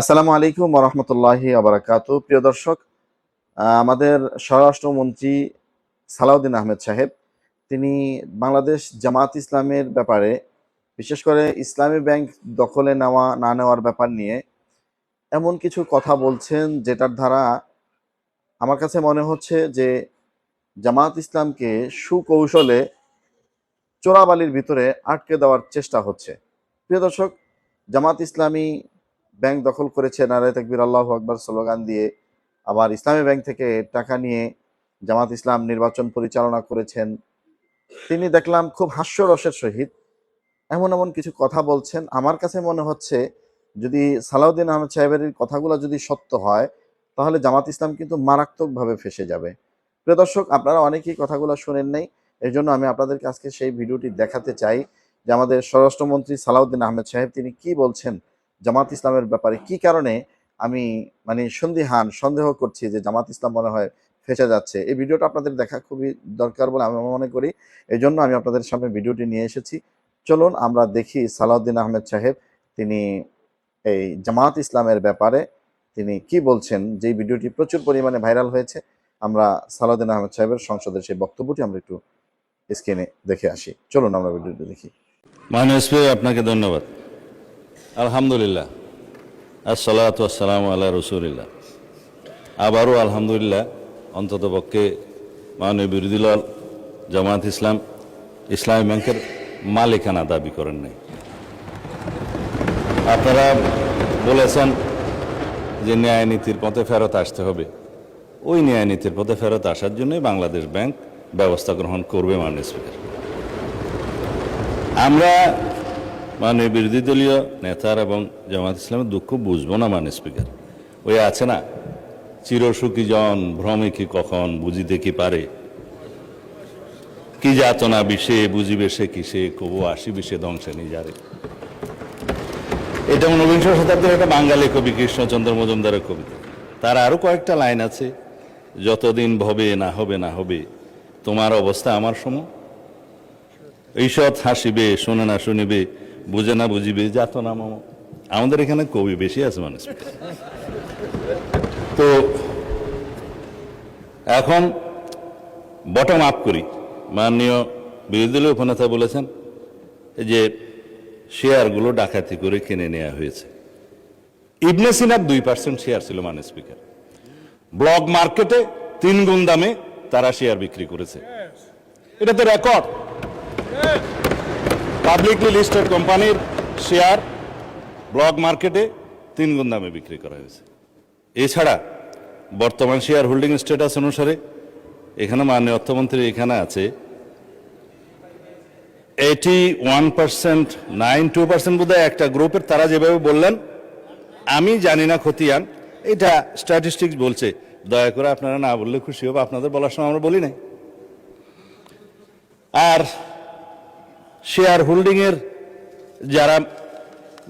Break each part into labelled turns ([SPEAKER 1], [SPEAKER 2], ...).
[SPEAKER 1] আসসালামু আলাইকুম ওয়া রাহমাতুল্লাহি ওয়া বারাকাতুহু। প্রিয় দর্শক, আমাদের স্বরাষ্ট্রমন্ত্রী সালাউদ্দিন আহমেদ সাহেব তিনি বাংলাদেশ জামাত ইসলামের ব্যাপারে, বিশেষ করে ইসলামী ব্যাংক দখলে নেওয়া না নেওয়ার ব্যাপার নিয়ে এমন কিছু কথা বলছেন যেটার দ্বারা আমার কাছে মনে হচ্ছে যে জামাত ইসলামকে সুকৌশলে চোরাবালির ভিতরে আটকে দেওয়ার চেষ্টা হচ্ছে। প্রিয় দর্শক, জামাত ইসলামী ব্যাংক দখল করেছে নারায়ে তাকবীর আল্লাহু আকবার স্লোগান দিয়ে, আবার ইসলামী ব্যাংক থেকে টাকা নিয়ে জামাত ইসলাম নির্বাচন পরিচালনা করেছেন। তিনি দেখলাম খুব হাস্যরসের সহিত এমন এমন কিছু কথা বলছেন। আমার কাছে মনে হচ্ছে যদি সালাউদ্দিন আহমেদ সাহেবের এই কথাগুলো যদি সত্য হয়, তাহলে জামাত ইসলাম কিন্তু মারাত্মকভাবে ফেঁসে যাবে। প্রিয় দর্শক, আপনারা অনেকেই কথাগুলো শোনেন নাই, এই জন্য আমি আপনাদেরকে আজকে সেই ভিডিওটি দেখাতে চাই যে আমাদের স্বরাষ্ট্রমন্ত্রী সালাউদ্দিন আহমেদ সাহেব তিনি কি বলছেন জামাত ইসলামের ব্যাপারে, কি কারণে আমি সন্দেহ করছি যে জামাত ইসলাম মনে হয় ফেঁসে যাচ্ছে। এই ভিডিওটা আপনাদের দেখা খুবই দরকার বলে আমি মনে করি, এই জন্য আমি আপনাদের সামনে ভিডিওটি নিয়ে এসেছি। চলুন আমরা দেখি সালাউদ্দিন আহমেদ সাহেব তিনি এই জামাত ইসলামের ব্যাপারে তিনি কি বলছেন। যেই ভিডিওটি প্রচুর পরিমাণে ভাইরাল হয়েছে, আমরা সালাউদ্দিন আহমেদ সাহেবের সংসদের সেই বক্তব্যটি আমরা একটু স্ক্রিনে দেখে আসি। চলুন আমরা ভিডিওটি দেখি।
[SPEAKER 2] মাননীয় স্পিকার, আপনাকে ধন্যবাদ। আলহামদুলিল্লাহ, আসসালাতু ওয়াসসালামু আলা রাসূলিল্লাহ। আবারও আলহামদুলিল্লাহ, অন্ততপক্ষে মাননীয় বিরোধী দল জামায়াত ইসলাম ইসলামী ব্যাংকের মালিকানা দাবি করেন নাই। আপনারা বলেছেন যে ন্যায় নীতির পথে ফেরত আসতে হবে। ওই ন্যায় নীতির পথে ফেরত আসার জন্যই বাংলাদেশ ব্যাংক ব্যবস্থা গ্রহণ করবে। মাননীয় স্পিকার, আমরা মাননীয় বিরোধী দলীয় নেতার এবং জামায়াত ইসলামের দুঃখ বুঝবো না। মাননীয় স্পিকার, ওই আছে না, চিরসুখী জন ভ্রমে কি কখন বুঝিতে কি পারে, কি যাতনা বিষে বুঝিবে সে কিসে, কবু আসিবে সে ধ্বংসে নিজারে। এটা ঊনবিংশ শতাব্দীর একটা বাঙালি কবি কৃষ্ণচন্দ্র মজুমদারের কবিতা। তার আরো কয়েকটা লাইন আছে, যতদিন ভবে না হবে না হবে তোমার অবস্থা আমার সম, ঈষৎ হাসিবে শোনে না শুনিবে, বুঝে না বুঝিবে যাতনা মম। আমাদের এখানে কবি বেশি আছে মানুষ। তো এখন বটম আপ করি। মাননীয় বিরোধী দলীয় উপনেতা বলেছেন যে শেয়ারগুলো ডাকাতি করে কিনে নেওয়া হয়েছে। ইবনে সিনার 2% শেয়ার ছিল। মাননীয় স্পিকার, ব্লক মার্কেটে 3 গুণ দামে তারা শেয়ার বিক্রি করেছে। এটা তো রেকর্ড। পাবলিকলি লিস্টেড কোম্পানির শেয়ার ব্লক মার্কেটে 3 গুণ দামে বিক্রি করা হয়েছে। এছাড়া বর্তমান শেয়ার হোল্ডিং স্ট্যাটাস অনুসারে এখানে মাননীয় অর্থমন্ত্রী এখানে আছে 81%, 92% বোধহয় একটা গ্রুপের, তারা যেভাবে বললেন আমি জানি না খতিয়ান, এটা স্ট্যাটিস্টিক্স বলছে। দয়া করে আপনারা না বললে খুশি হবো, আপনাদের বলার সময় আমরা বলি নাই। আর শেয়ার হোল্ডিং এর যারা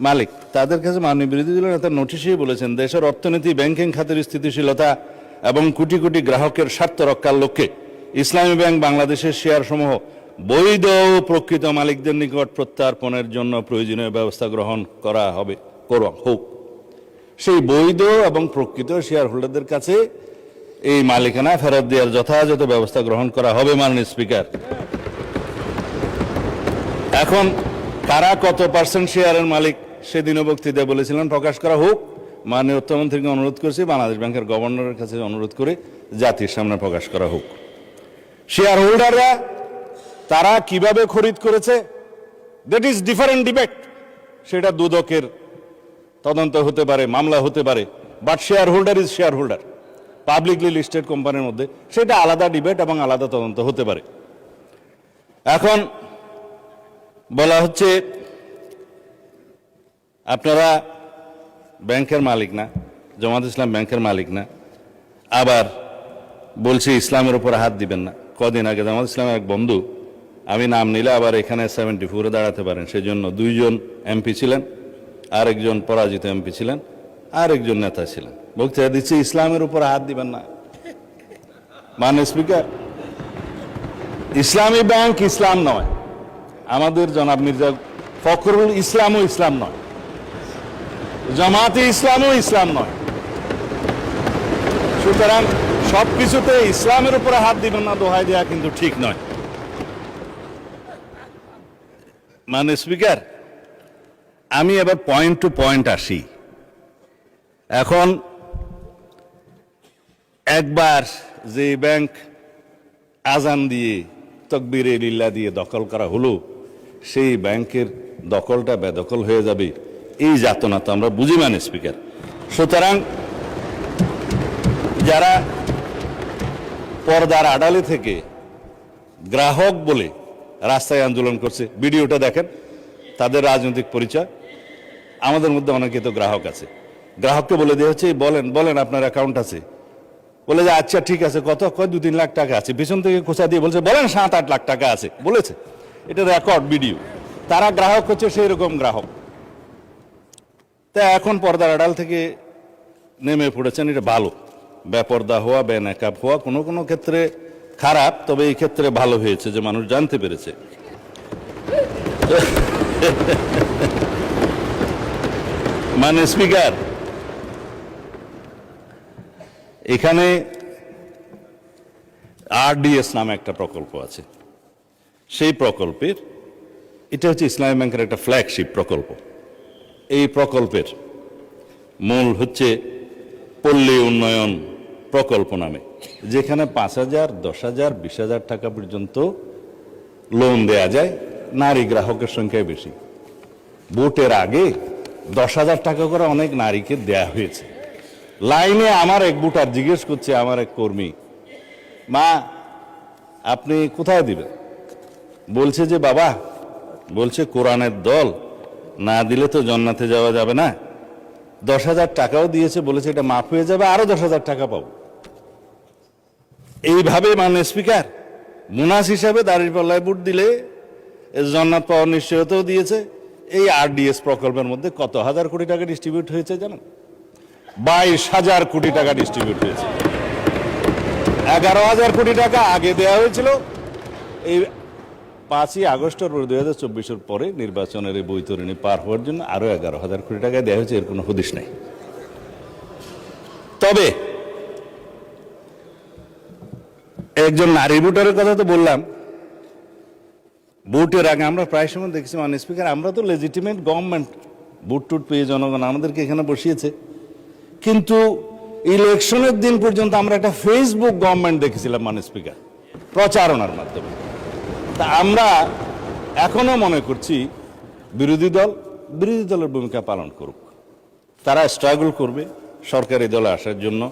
[SPEAKER 2] মালিক তাদের কাছে মাননীয় বিরোধী দলের নেতা নোটিশেই বলেছেন দেশের অর্থনীতি, ব্যাংকিং খাতের স্থিতিশীলতা এবং কোটি কোটি গ্রাহকের স্বার্থ রক্ষার লক্ষ্যে ইসলামী ব্যাংক বাংলাদেশের শেয়ার সমূহ বৈধ ও প্রকৃত মালিকদের নিকট প্রত্যার্পণের জন্য প্রয়োজনীয় ব্যবস্থা গ্রহণ করা হোক। সেই বৈধ এবং প্রকৃত শেয়ার হোল্ডারদের কাছে এই মালিকানা ফেরত দেওয়ার যথাযথ ব্যবস্থা গ্রহণ করা হবে। মাননীয় স্পিকার, এখন কারা কত পার্সেন্ট শেয়ারের মালিক সেদিনও বক্তৃতায় বলেছিলেন প্রকাশ করা হোক। মাননীয় অর্থমন্ত্রীকে অনুরোধ করছি, বাংলাদেশ ব্যাংকের গভর্নরের কাছে অনুরোধ করে জাতির সামনে প্রকাশ করা হোক। শেয়ার হোল্ডাররা তারা কিভাবে খরিদ করেছে, দ্যাট ইজ ডিফারেন্ট ডিবেট। সেটা দুদকের তদন্ত হতে পারে, মামলা হতে পারে, but share holder is share holder. Publicly listed কোম্পানির মধ্যে সেটা আলাদা ডিবেট এবং আলাদা তদন্ত হতে পারে। এখন বলা হচ্ছে আপনারা ব্যাংকের মালিক না, জামাত ইসলাম ব্যাংকের মালিক না, আবার বলছে ইসলামের উপর হাত দিবেন না। কদিন আগে জামাত ইসলামের এক বন্ধু, আমি নাম নিলে আবার এখানে 74-এ দাঁড়াতে পারেন, সেজন্য 2 জন এমপি ছিলেন, আরেকজন পরাজিত এমপি ছিলেন, আরেকজন নেতা ছিলেন, বক্তৃতা দিচ্ছে ইসলামের উপর হাত দিবেন না। মাননীয় স্পিকার, ইসলামী ব্যাংক ইসলাম নয়, আমাদের জনাব মির্জা ফখরুল ইসলামও ইসলাম নয়। জামাতে ইসলামও ইসলাম নয়। সুতরাং সবকিছুতে ইসলামের উপরে হাত দিবেন না দোহাই দেওয়া কিন্তু ঠিক নয়। মানে স্পিকার, আমি এবার পয়েন্ট টু পয়েন্ট আসি। এখন একবার যে ব্যাংক আজান দিয়ে তকবীরে লিল্লাহ দিয়ে দখল করা হলো, সেই ব্যাংকের দখলটা বেদখল হয়ে যাবে, এই যাতনা তো আমরা বুঝি মানে স্পিকার। সুতরাং যারা পর্দার আড়ালে থেকে গ্রাহক বলে রাস্তায় আন্দোলন করছে, ভিডিওটা দেখেন, তাদের রাজনৈতিক পরিচয়। আমাদের মধ্যে অনেকে তো গ্রাহক আছে, গ্রাহককে বলে দেওয়া হচ্ছে বলেন বলেন আপনার অ্যাকাউন্ট আছে, বলে যে আচ্ছা ঠিক আছে, কত কয় 2-3 লাখ টাকা আছে, পিছন থেকে খোঁচা দিয়ে বলছে বলেন 7-8 লাখ টাকা আছে বলেছে, এটা রেকর্ড ভিডিও। তারা গ্রাহক হচ্ছে সেই রকম গ্রাহক। তা এখন পর্দার আড়াল থেকে নেমে পড়েছেন, এটা ভালো। বেপর্দা হওয়া, বেনাকাব হওয়া কোনো কোনো ক্ষেত্রে খারাপ, তবে এই ক্ষেত্রে ভালো হয়েছে যে মানুষ জানতে পেরেছে। মানে স্পিকার, এখানে আরডিএস নামে একটা প্রকল্প আছে। সেই প্রকল্পের, এটা হচ্ছে ইসলামী ব্যাংকের একটা ফ্ল্যাগশিপ প্রকল্প। এই প্রকল্পের মূল হচ্ছে পল্লী উন্নয়ন প্রকল্প নামে, যেখানে 5,000, 10,000, 20,000 টাকা পর্যন্ত লোন দেয়া যায়। নারী গ্রাহকের সংখ্যায় বেশি। ভোটের আগে 10,000 টাকা করে অনেক নারীকে দেয়া হয়েছে। লাইনে আমার এক ভোটার জিজ্ঞেস করছে, আমার এক কর্মী, মা আপনি কোথায় দিবেন? বলছে যে বাবা, বলছে কোরআনের দল না দিলে তো জান্নাতে যাওয়া যাবে না। 10,000 টাকাও দিয়েছে, বলেছে এটা মাফ হয়ে যাবে, আরো 10,000 টাকা পাবো। এইভাবে মানে স্পিকার, মুনাস হিসাবে দাঁড়িপাল্লায় ভোট দিলে জান্নাত পাওয়ার নিশ্চয়তাও দিয়েছে। এই আরডিএস প্রকল্পের মধ্যে কত হাজার কোটি টাকা ডিস্ট্রিবিউট হয়েছে জানেন? 22,000 কোটি টাকা ডিস্ট্রিবিউট হয়েছে। 11,000 কোটি টাকা আগে দেওয়া হয়েছিল। এই 5ই আগস্টের 2024-এর পরে নির্বাচনের এই বৈতরণী পার হওয়ার জন্য আরো 11,000 কোটি টাকা দেওয়া হয়েছে, এর কোনো হদিশ নাই। তবে একজন নারী ভোটারের কথা তো বললাম। ভোটের আগে আমরা প্রায় সময় দেখছি মানে স্পিকার, আমরা তো লেজিটিমেট গভর্নমেন্ট, ভোট টুট পেয়ে জনগণ আমাদেরকে এখানে বসিয়েছে, কিন্তু ইলেকশনের দিন পর্যন্ত আমরা একটা ফেসবুক গভর্নমেন্ট দেখেছিলাম মানে স্পিকার, প্রচারণার মাধ্যমে। তা আমরা এখনো মনে করছি বিরোধী দলের ভূমিকা পালন করুক, তারা স্ট্রাগল করবে সরকারি দলে আসার জন্য,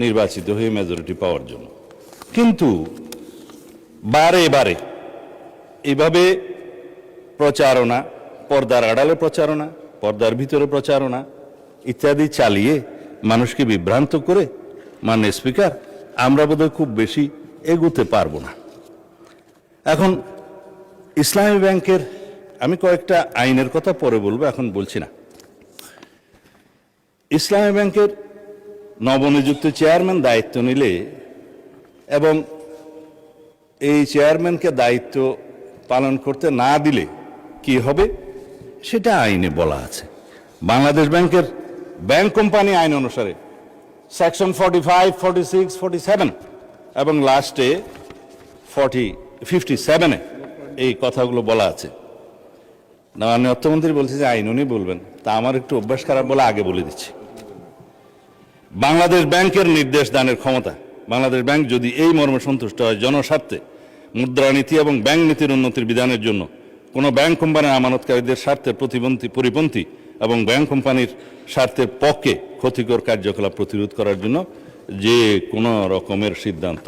[SPEAKER 2] নির্বাচিত হয়ে মেজরিটি পাওয়ার জন্য। কিন্তু বারে বারে এইভাবে প্রচারণা, পর্দার আড়ালে প্রচারণা, পর্দার ভিতরে প্রচারণা ইত্যাদি চালিয়ে মানুষকে বিভ্রান্ত করে মানে স্পিকার, আমরা বোধহয় খুব বেশি এগোতে পারবো না। এখন ইসলামী ব্যাংকের আমি কয়েকটা আইনের কথা পরে বলবো, এখন বলছি না। ইসলামী ব্যাংকের নবনিযুক্ত চেয়ারম্যান দায়িত্ব নিলে এবং এই চেয়ারম্যানকে দায়িত্ব পালন করতে না দিলে কি হবে সেটা আইনে বলা আছে। বাংলাদেশ ব্যাংকের ব্যাংক কোম্পানি আইন অনুসারে সেকশন 45, 46, 47 এবং লাস্টে 57-এ এই কথাগুলো বলা আছে। মাননীয় অর্থমন্ত্রী বলছে যে আইন উনি বলবেন, তা আমার একটু অভ্যাস খারাপ বলে আগে বলে দিচ্ছি। বাংলাদেশ ব্যাংকের নির্দেশ দানের ক্ষমতা, বাংলাদেশ ব্যাংক যদি এই মর্মে সন্তুষ্ট হয় জনস্বার্থে মুদ্রানীতি এবং ব্যাংক নীতির উন্নতির বিধানের জন্য কোনো ব্যাংক কোম্পানির আমানতকারীদের স্বার্থের পরিপন্থী এবং ব্যাংক কোম্পানির স্বার্থের পক্ষে ক্ষতিকর কার্যকলাপ প্রতিরোধ করার জন্য যে কোনো রকমের সিদ্ধান্ত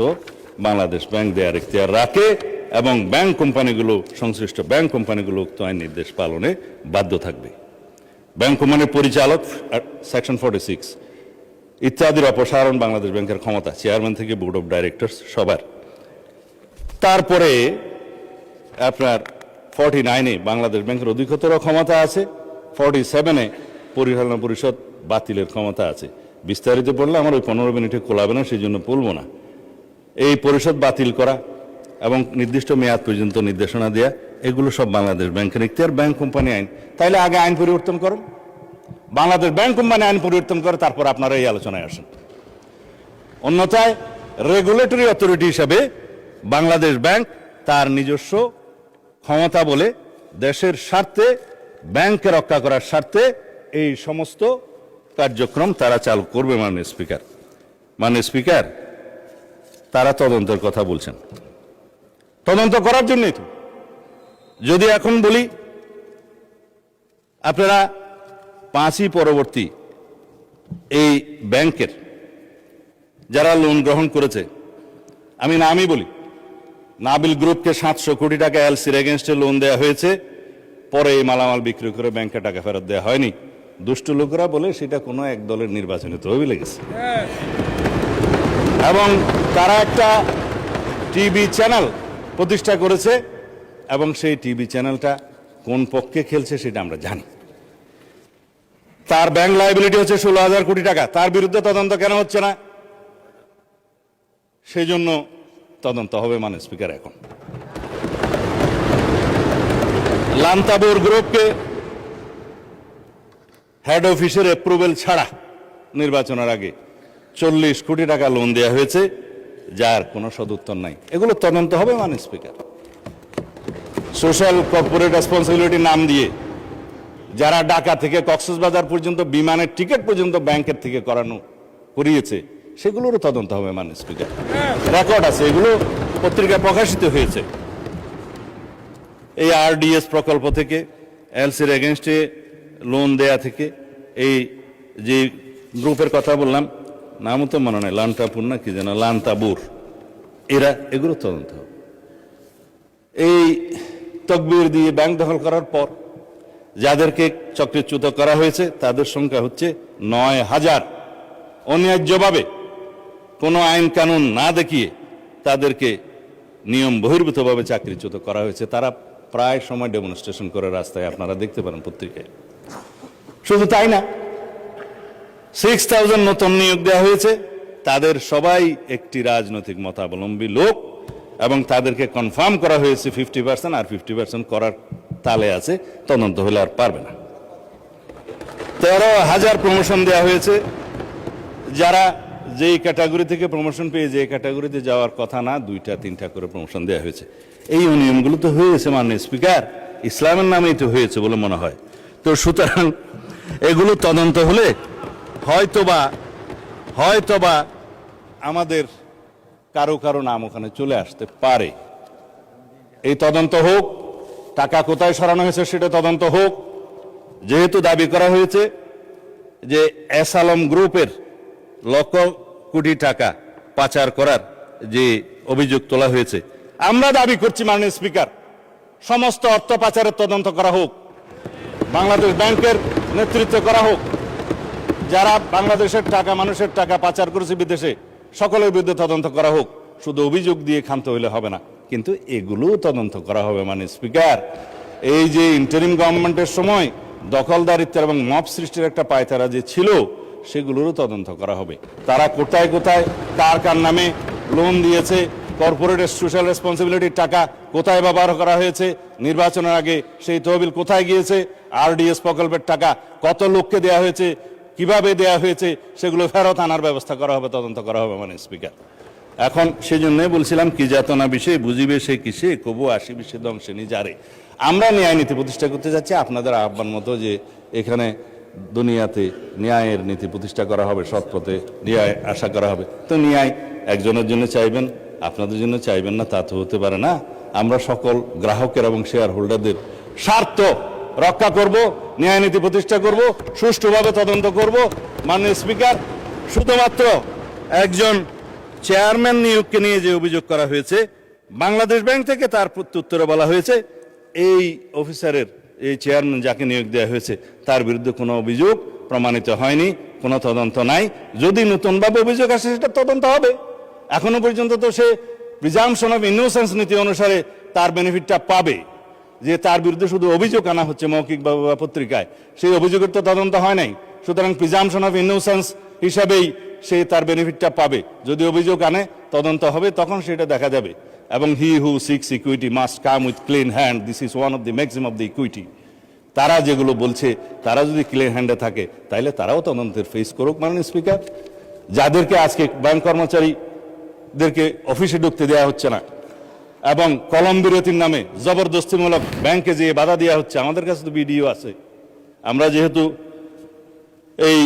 [SPEAKER 2] বাংলাদেশ ব্যাংক দেওয়ার এখতিয়ার রাখে এবং ব্যাংক কোম্পানিগুলো, সংশ্লিষ্ট ব্যাংক কোম্পানিগুলো উক্ত আইন নির্দেশ পালনে বাধ্য থাকবে। ব্যাংক কোম্পানির পরিচালক সেকশন 46 ইত্যাদির অপসারণ বাংলাদেশ ব্যাংকের ক্ষমতা, চেয়ারম্যান থেকে বোর্ড অফ ডাইরেক্টরস সবার। তারপরে আপনার 49-এ বাংলাদেশ ব্যাংকের অধিকতর ক্ষমতা আছে, 47-এ পরিচালনা পরিষদ বাতিলের ক্ষমতা আছে। বিস্তারিত পড়লে আমার ওই 15 মিনিটে কোলাবে না, সেই জন্য বলবো না। এই পরিষদ বাতিল করা এবং নির্দিষ্ট মেয়াদ পর্যন্ত নির্দেশনা দেয়া, এগুলো সব বাংলাদেশ ব্যাংকের এখতিয়ার, ব্যাংক কোম্পানি আইন। তাইলে আগে আইন পরিবর্তন করেন, বাংলাদেশ ব্যাংক কোম্পানি আইন পরিবর্তন করে তারপর আপনারা এই আলোচনায় আসেন। অন্যথায় রেগুলেটরি অথরিটি হিসাবে বাংলাদেশ ব্যাংক তার নিজস্ব ক্ষমতা বলে দেশের স্বার্থে, ব্যাংককে রক্ষা করার স্বার্থে এই সমস্ত কার্যক্রম তারা চালু করবে। মাননীয় স্পিকার, তারা তদন্তের কথা বলছেন, তদন্ত করার জন্যই তো। যদি এখন বলি আপনারা 5ই পরবর্তী এই ব্যাংকের যারা লোন গ্রহণ করেছে, আমি নামই বলি, নাবিল গ্রুপকে 700 কোটি টাকা এলসির এগেনস্টে লোন দেওয়া হয়েছে, পরে এই মালামাল বিক্রি করে ব্যাংকে টাকা ফেরত দেওয়া হয়নি। দুষ্ট লোকেরা বলে সেটা কোনো এক দলের নির্বাচনী তহবিলে গেছে, এবং তারা একটা টিভি চ্যানেল প্রতিষ্ঠা করেছে, এবং সেই টিভি চ্যানেলটা কোন পক্ষে খেলছে সেটা আমরা জানি। তার ব্যাংক লায়াবিলিটি হচ্ছে 16,000 কোটি টাকা, তার বিরুদ্ধে তদন্ত কেন হচ্ছে না? সেই জন্য তদন্ত হবে মাননীয় স্পিকার। এখন লান্তাবুর গ্রুপকে হেড অফিসের অ্যাপ্রুভেল ছাড়া নির্বাচনের আগে 40 কোটি টাকা লোন দেওয়া হয়েছে, যার কোনো সদুত্তর নাই। এগুলো তদন্ত হবে মাননীয় স্পিকার। সোশ্যাল কর্পোরেট রেসপন্সিবিলিটি নাম দিয়ে যারা ঢাকা থেকে কক্সবাজার পর্যন্ত বিমানের টিকিট পর্যন্ত ব্যাংকের থেকে করিয়েছে, সেগুলোরও তদন্ত হবে মাননীয় স্পিকার। রেকর্ড আছে, এগুলো পত্রিকায় প্রকাশিত হয়েছে। এই আরডিএস প্রকল্প থেকে, এলসির এগেনস্টে লোন দেয়া থেকে, এই যে গ্রুপের কথা বললাম, নামও তো মনে নেই, লান্তাপুর না কি যেন, লান্তাবুর, এগুলো তদন্ত হবে। এই তকবির দিয়ে ব্যাংক দখল করার পর যাদেরকে চক্রচ্যুত করা হয়েছে তাদের সংখ্যা হচ্ছে 9,000। অন্যায্যভাবে কোনো আইন কানুন না দেখিয়ে তাদেরকে নিয়ম বহির্ভূতভাবে চাকরিচ্যুত করা হয়েছে। তারা প্রায় সময় ডেমনস্ট্রেশন করে রাস্তায়, আপনারা দেখতে পারেন পত্রিকায়। শুধু তাই না, 6,000 নতুন নিয়োগ দেওয়া হয়েছে, তাদের সবাই একটি রাজনৈতিক মতাবলম্বী লোক, এবং তাদেরকে কনফার্ম করা হয়েছে 50%, আর 50% করার তালে আছে, তদন্ত হলে আর পারবে না। 13,000 প্রমোশন দেওয়া হয়েছে, যারা যেই ক্যাটাগরি থেকে প্রমোশন পেয়ে যে ক্যাটাগরিতে যাওয়ার কথা না, 2টা-3টা করে প্রমোশন দেওয়া হয়েছে। এই নিয়মগুলো তো হয়েছে মাননীয় স্পিকার, ইসলামের নামেই তো হয়েছে বলে মনে হয়। তো সুতরাং এগুলো তদন্ত হলে হয়তোবা আমাদের কারো নাম ওখানে চলে আসতে পারে। এই তদন্ত হোক, টাকা কোথায় সরানো হয়েছে সেটা তদন্ত হোক। যেহেতু দাবি করা হয়েছে যে এস আলম গ্রুপের লক্ষ কোটি টাকা পাচার করার যে অভিযোগ তোলা হয়েছে, আমরা দাবি করছি মাননীয় স্পিকার, সমস্ত অর্থ পাচারের তদন্ত করা হোক, বাংলাদেশ ব্যাংকের নেতৃত্বে করা হোক। যারা বাংলাদেশের টাকা, মানুষের টাকা পাচার করেছে বিদেশে, সকলের বিরুদ্ধে তদন্ত করা হোক। শুধু অভিযোগ দিয়ে ক্ষান্ত হইলে হবে না, কিন্তু এগুলোও তদন্ত করা হবে মাননীয় স্পিকার। এই যে ইন্টারিম গভর্নমেন্টের সময় দখলদারিত্ব এবং মব সৃষ্টির একটা পায়তারা যে ছিল, সেগুলোরও তদন্ত করা হবে। তারা কোথায় কার নামে লোন দিয়েছে, কর্পোরেট সোশ্যাল রেসপন্সিবিলিটির টাকা কোথায় ব্যবহার করা হয়েছে, নির্বাচনের আগে সেই তহবিল কোথায় গিয়েছে, আরডিএস প্রকল্পের টাকা কত লোককে দেওয়া হয়েছে, কিভাবে দেওয়া হয়েছে, সেগুলো ফেরত আনার ব্যবস্থা করা হবে, তদন্ত করা হবে মাননীয় স্পিকার। এখন সেই জন্যই বলছিলাম, কি যাতনা বিষয়ে বুঝিবে সে কিসে, কবু আসিবে সে ধ্বংসে নিজারে। আমরা ন্যায় নীতি প্রতিষ্ঠা করতে যাচ্ছি, আপনাদের আহ্বান মতো যে এখানে দুনিয়াতে ন্যায়ের নীতি প্রতিষ্ঠা করা হবে, সৎ পথে ন্যায় আশা করা হবে। তো ন্যায় একজনের জন্য চাইবেন, আপনাদের জন্য চাইবেন না, তা তো হতে পারে না। আমরা সকল গ্রাহকের এবং শেয়ার হোল্ডারদের স্বার্থ রক্ষা করব, ন্যায় নীতি প্রতিষ্ঠা করব, সুষ্ঠুভাবে তদন্ত করব। মাননীয় স্পিকার, শুধুমাত্র একজন চেয়ারম্যান নিয়োগকে নিয়ে যে অভিযোগ করা হয়েছে, বাংলাদেশ ব্যাংক থেকে তার প্রত্যুত্তরে বলা হয়েছে এই অফিসারের, এই চেয়ারম্যান যাকে নিয়োগ দেওয়া হয়েছে, তার বিরুদ্ধে কোনো অভিযোগ প্রমাণিত হয়নি, কোনো তদন্ত নাই। যদি নতুনভাবে অভিযোগ আসে সেটা তদন্ত হবে। এখনো পর্যন্ত তো সে প্রিজাম্পশন অফ ইনোসেন্স নীতি অনুসারে তার বেনিফিটটা পাবে, যে তার বিরুদ্ধে শুধু অভিযোগ আনা হচ্ছে মৌখিকভাবে বা পত্রিকায়, সেই অভিযোগের তো তদন্ত হয় নাই। সুতরাং প্রিজাম্পশন অফ ইনোসেন্স হিসাবেই সে তার বেনিফিটটা পাবে। যদি অভিযোগ আনে, তদন্ত হবে, তখন সেটা দেখা যাবে। এবং he who seeks equity must come with clean hand, this is one of the maximum of the equity. তারা যেগুলো বলছে তারা যদি ক্লিয়ার হ্যান্ডে থাকে তাইলে তারাও তদন্তের ফেস করুক মাননীয় স্পিকার। যাদেরকে আজকে ব্যাংক কর্মচারীদেরকে অফিসে ঢুকতে দেওয়া হচ্ছে না এবং কলম বিরতির নামে জবরদস্তিমূলক ব্যাংকে যেয়ে বাধা দেওয়া হচ্ছে, আমাদের কাছে তো ভিডিও আছে। আমরা যেহেতু এই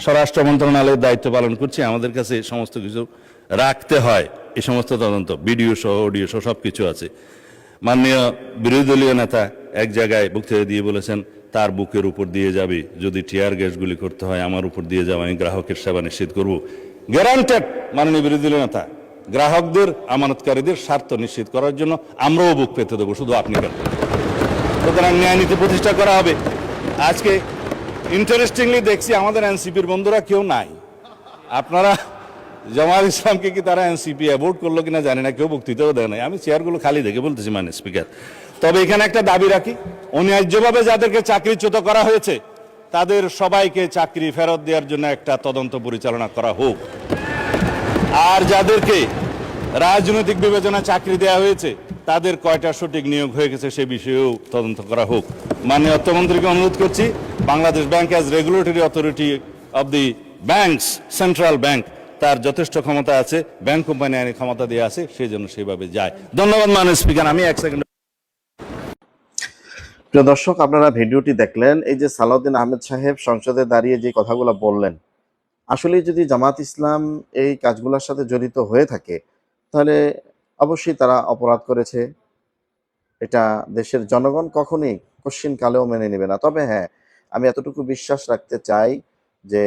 [SPEAKER 2] স্বরাষ্ট্র মন্ত্রণালয়ের দায়িত্ব পালন করছি, আমাদের কাছে সমস্ত কিছু রাখতে হয়। এই সমস্ত তদন্ত ভিডিও সহ অডিও সহ সব কিছু আছে। মাননীয় বিরোধী দলীয় নেতা এক জায়গায় বক্তৃতা দিয়ে বলেছেন তার বুকের উপর দিয়ে যাবে, যদি টিয়ার গ্যাসগুলি করতে হয় আমার উপর দিয়ে যাবে, আমি গ্রাহকের সেবা নিশ্চিত করব। গ্যারান্টেড মাননীয় বিরোধী দলীয় নেতা, গ্রাহকদের আমানতকারীদের স্বার্থ নিশ্চিত করার জন্য আমরাও বুক পেতে দেবো, শুধু আপনি কেন। সুতরাং ন্যায় নীতি প্রতিষ্ঠা করা হবে। আজকে ইন্টারেস্টিংলি দেখছি আমাদের এনসিপির বন্ধুরা কেউ নাই। আপনারা জামাত ইসলামকে কি তারা এনসিপি অ্যাভোট করলো কিনা জানি না, কেউ বক্তৃতাও দেয় নাই। আমি চেয়ারগুলো খালি দেখে বলতেছি মাননীয় স্পিকার। তবে এখানে একটা দাবি রাখি, অন্যায্যভাবে যাদেরকে চাকরিচ্যুত করা হয়েছে তাদের সবাইকে চাকরি ফেরত দেওয়ার জন্য একটা তদন্ত পরিচালনা করা হোক। আর যাদেরকে রাজনৈতিক বিবেচনা চাকরি দেওয়া হয়েছে তাদের কয়টা সঠিক নিয়োগ হয়ে গেছে সে বিষয়েও তদন্ত করা হোক। মাননীয় অর্থমন্ত্রীকে অনুরোধ করছি, Bangladesh bank as regulatory authority of the banks, central bank, তার যথেষ্ট ক্ষমতা আছে, ব্যাংক কোম্পানি আইনের ক্ষমতা দিয়ে আছে, সেই জন্য সেভাবে যায়। ধন্যবাদ মাননীয় স্পিকার। আমি 1 সেকেন্ড।
[SPEAKER 1] প্রিয় দর্শক, আপনারা ভিডিওটি দেখলেন। এই যে সালাউদ্দিন আহমেদ সাহেব সংসদে দাঁড়িয়ে যে কথাগুলো বললেন, আসলে যদি জামাত ইসলাম এই কাজগুলোর সাথে জড়িত হয়ে থাকে তাহলে অবশ্যই তারা অপরাধ করেছে। এটা দেশের জনগণ কখনোই কশ্চিনকালেও মেনে নেবে না। তবে হ্যাঁ, আমি এতটুকু বিশ্বাস রাখতে চাই যে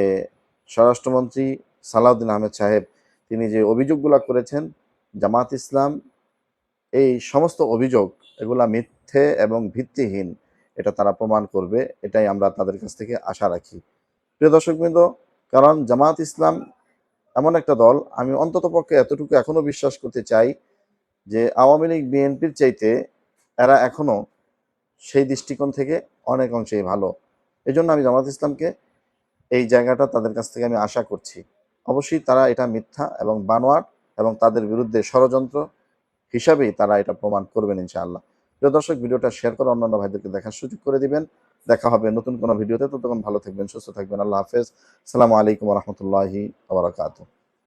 [SPEAKER 1] স্বরাষ্ট্রমন্ত্রী সালাউদ্দিন আহমেদ সাহেব তিনি যে অভিযোগগুলো করেছেন জামাত ইসলাম, এই সমস্ত অভিযোগ এগুলা মিথ্যে এবং ভিত্তিহীন, এটা তারা প্রমাণ করবে। এটাই আমরা তাদের কাছ থেকে আশা রাখি। প্রিয় দর্শকবৃন্দ, কারণ জামাত ইসলাম এমন একটা দল, আমি অন্ততপক্ষে এতটুকু এখনো বিশ্বাস করতে চাই যে আওয়ামী লীগ বিএনপির চাইতে এরা এখনো সেই দৃষ্টিকোণ থেকে অনেক অংশেই ভালো। এজন্য আমি জামাত ইসলামকে এই জায়গাটা তাদের কাছ থেকে আমি আশা করছি। অবশ্যই তারা এটা মিথ্যা এবং বানোয়াট এবং তাদের বিরুদ্ধে ষড়যন্ত্র হিসাবেই তারা এটা প্রমাণ করবেন ইনশাআল্লাহ। প্রিয় দর্শক, ভিডিওটা শেয়ার করে অন্যান্য ভাইদেরকে দেখার সুযোগ করে দিবেন। দেখা হবে নতুন কোনো ভিডিওতে। ততক্ষণ ভালো থাকবেন, সুস্থ থাকবেন। আল্লাহ হাফেজ। আসসালামু আলাইকুম ওয়া রাহমাতুল্লাহি ওয়া বারাকাতুহু।